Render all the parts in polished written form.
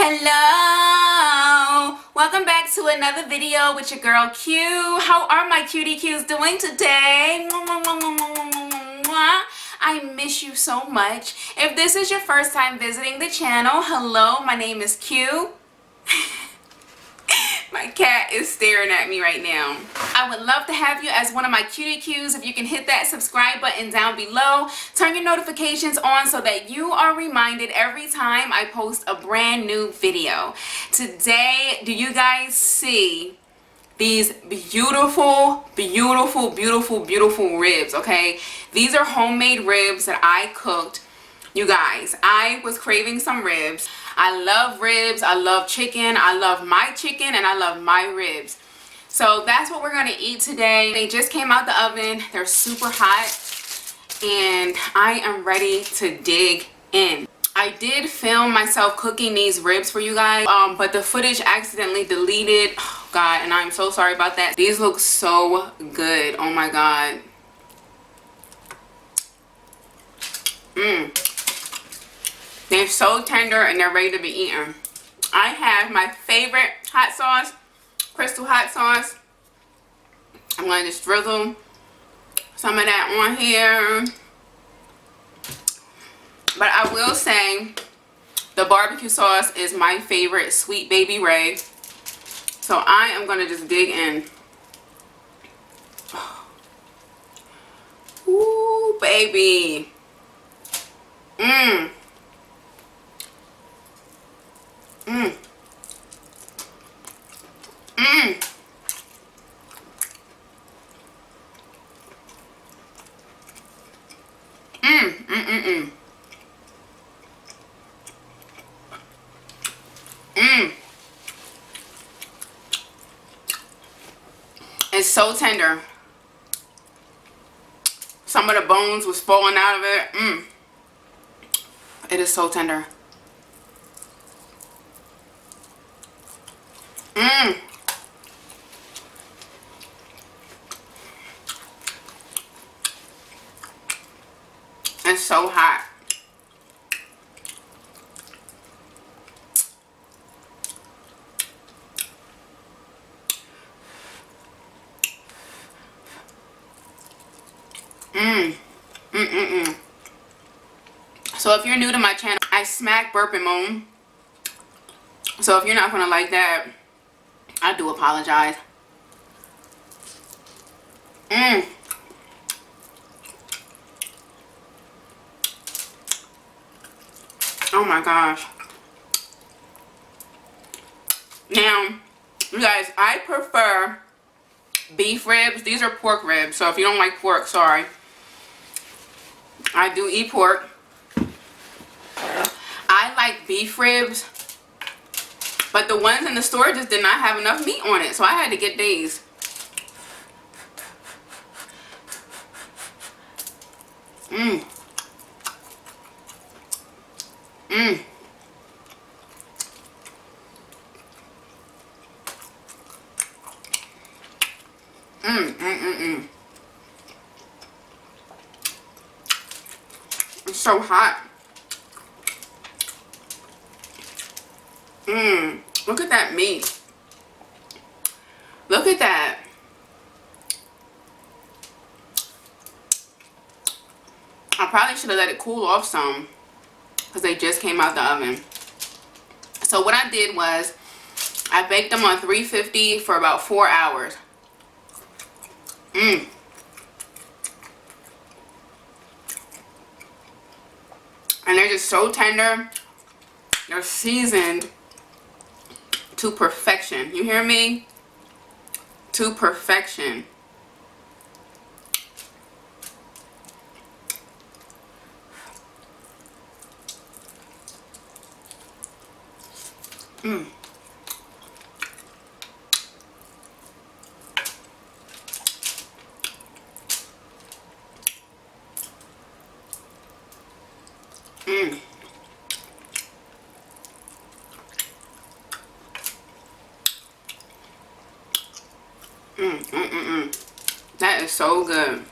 Hello! Welcome back to another video with your girl Q. How are my cutie Qs doing today? I miss you so much. If this is your first time visiting the channel, hello, my name is Q. My cat is staring at me right now. I would love to have you as one of my cutie Qs. If you can hit that subscribe button down below, turn your notifications on so that you are reminded every time I post a brand new video. Today, do you guys see these beautiful ribs? Okay, these are homemade ribs that I cooked. You guys, I was craving some ribs. I love ribs, I love chicken, I love my chicken, and I love my ribs. So that's what we're gonna eat today. They just came out the oven, they're super hot, and I am ready to dig in. I did film myself cooking these ribs for you guys, but the footage accidentally deleted. Oh God, and I'm so sorry about that. These look so good, oh my God. They're so tender and they're ready to be eaten. I have my favorite hot sauce, Crystal hot sauce. I'm going to just drizzle some of that on here. But I will say the barbecue sauce is my favorite, Sweet Baby Ray. So I am going to just dig in. Ooh, baby. Mmm. Mmm. Mmm. Mmm. Mmm. Mmm. It's so tender. Some of the bones was falling out of it. Mmm. It is so tender. Mmm. It's so hot. Mmm. Mmm. So if you're new to my channel, I smack, burp, and moan. So if you're not gonna like that, I do apologize. Mmm. Oh my gosh. Now, you guys, I prefer beef ribs. These are pork ribs, so if you don't like pork, sorry. I do eat pork. I like beef ribs, but the ones in the store just did not have enough meat on it, so I had to get these. Mmm. Mmm. Mmm. Mmm. Mmm. It's so hot. Mmm. Look at that meat. Look at that. I probably should have let it cool off some because they just came out the oven. So what I did was I baked them on 350 for about 4 hours. Mmm. And they're just so tender. They're seasoned to perfection. You hear me? To perfection. Mmm. Mmm. Mmm. Mmm. Mmm. That is so good.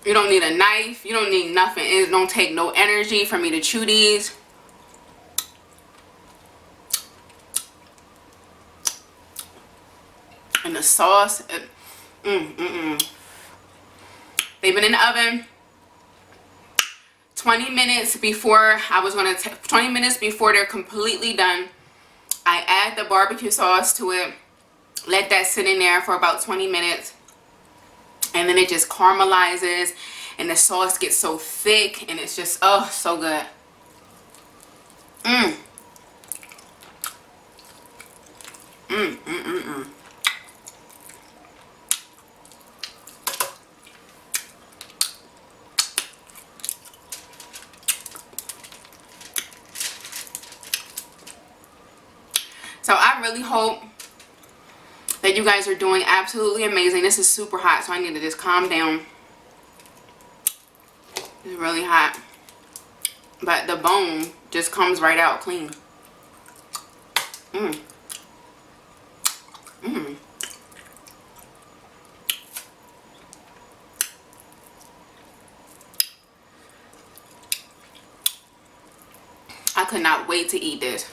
You don't need a knife. You don't need nothing. It don't take no energy for me to chew these. And the sauce, they've been in the oven 20 minutes before 20 minutes before they're completely done. I add the barbecue sauce to it, let that sit in there for about 20 minutes, and then it just caramelizes and the sauce gets so thick and it's just, oh, so good. So I really hope that you guys are doing absolutely amazing. This is super hot, so I need to just calm down. It's really hot. But the bone just comes right out clean. I could not wait to eat this.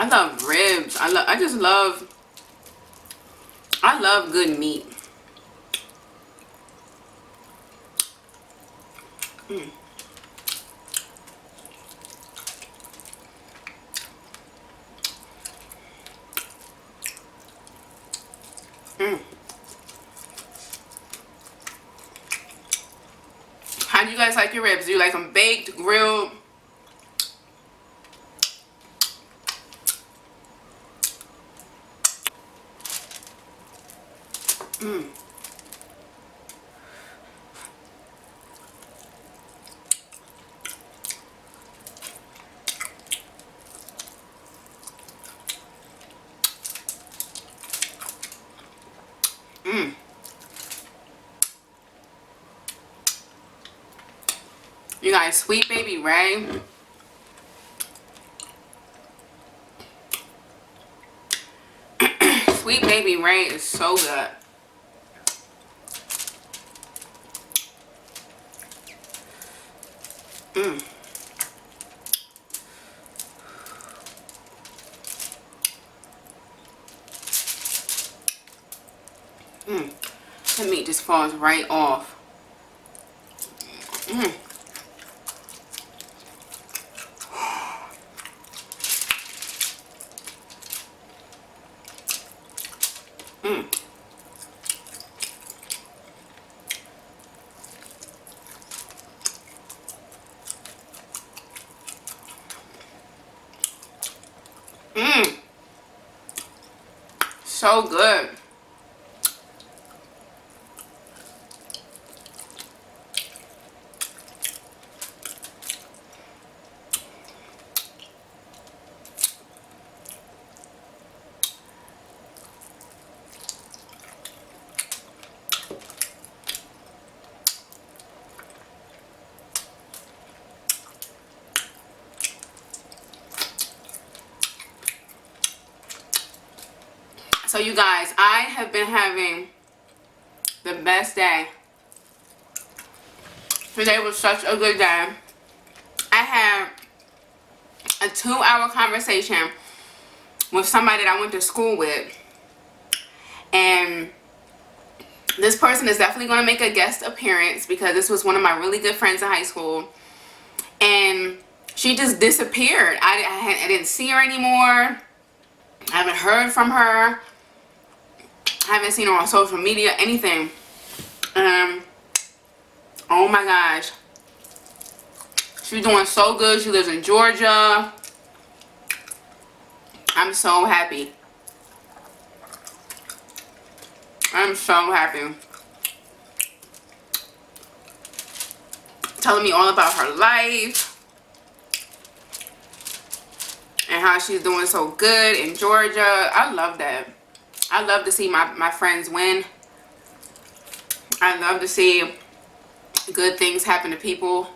I love ribs. I love good meat. How do you guys like your ribs? Do you like them baked, grilled? You guys, Sweet Baby Ray. Sweet Baby Ray is so good. The meat just falls right off. So good. So you guys, I have been having the best day. Today was such a good day. I had a 2-hour conversation with somebody that I went to school with. And this person is definitely going to make a guest appearance because this was one of my really good friends in high school. And she just disappeared. I didn't see her anymore. I haven't heard from her. I haven't seen her on social media, anything. Oh my gosh. She's doing so good. She lives in Georgia. I'm so happy. I'm so happy. Telling me all about her life. And how she's doing so good in Georgia. I love that. I love to see my friends win. I love to see good things happen to people.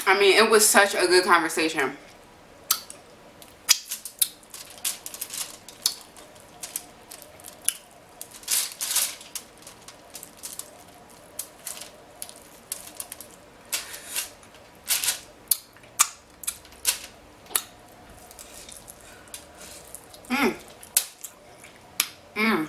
I mean, it was such a good conversation. Mm. Mm.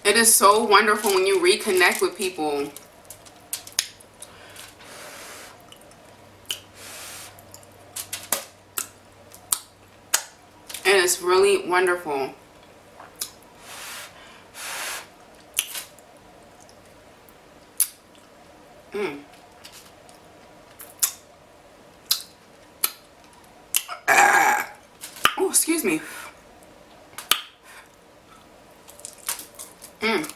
It is so wonderful when you reconnect with people. And it's really wonderful. Mm. Oh, excuse me. Mm.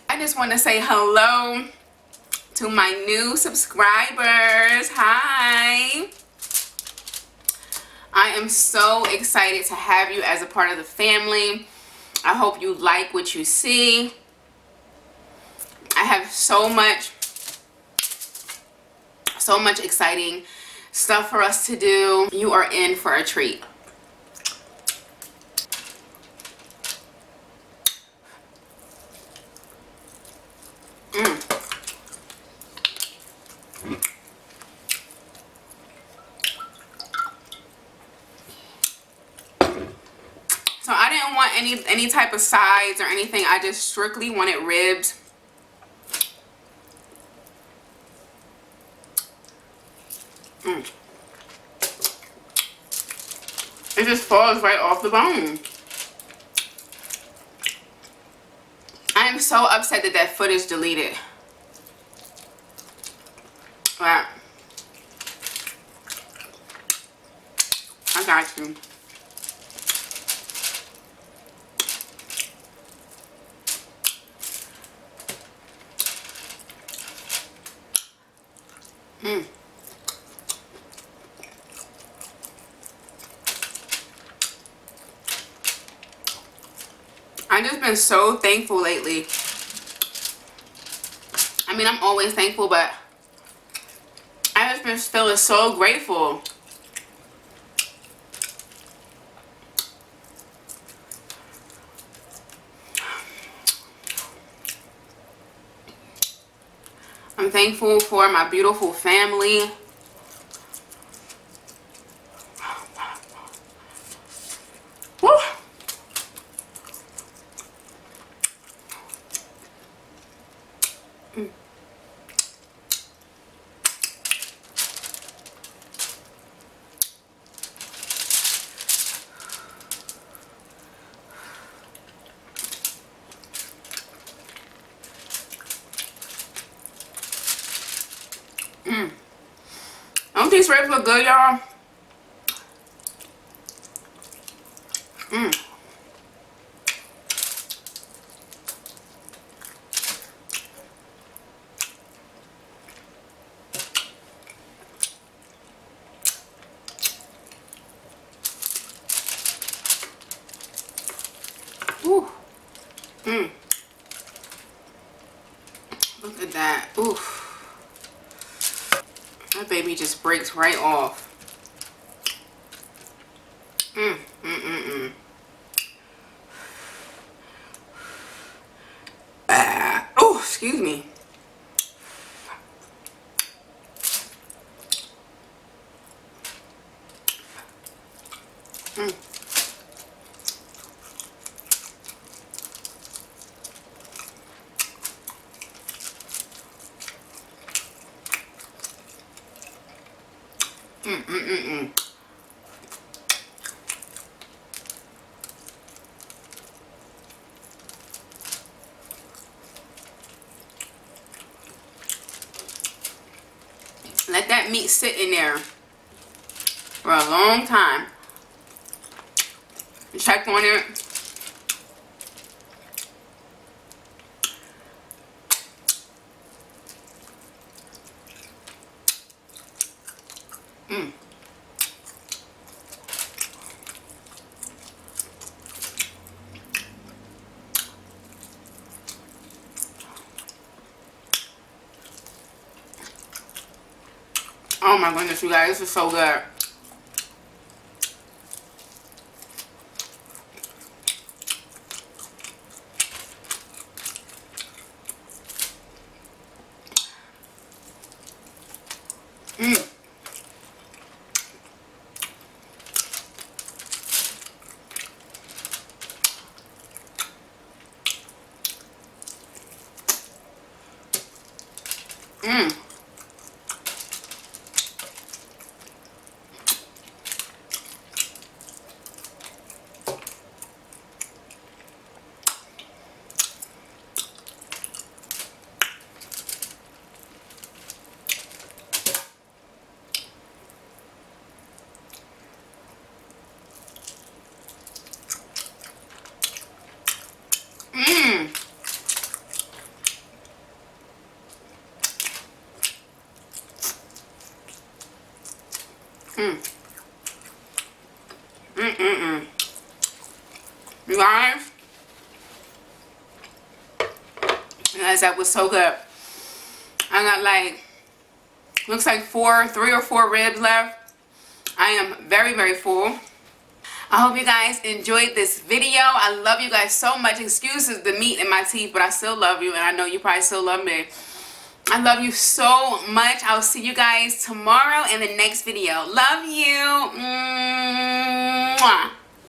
I just want to say hello to my new subscribers. Hi. I am so excited to have you as a part of the family. I hope you like what you see. I have so much exciting stuff for us to do. You are in for a treat. Mm. So I didn't want any type of sides or anything. I just strictly wanted ribs. Mm. It just falls right off the bone. I am so upset that that footage deleted. But I got you. Mm. I've just been so thankful lately. I mean, I'm always thankful, but I just been feeling so grateful. I'm thankful for my beautiful family. Woo. Mm. Mm. Don't these ribs look good, y'all? Mm. Ooh. Mm. Look at that. Oof. That baby just breaks right off. Mm. Mm. Mm. Mm. Oh, excuse me. Mm. Mm. Mm. Mm. Mm. Let that meat sit in there for a long time. Check on it. Oh my goodness, you guys, this is so good. You guys, that was so good. I got like, looks like 3 or 4 ribs left. I am very, very full. I hope you guys enjoyed this video. I love you guys so much. Excuses the meat in my teeth, but I still love you, and I know you probably still love me. I love you so much. I'll see you guys tomorrow in the next video. Love you. Mwah.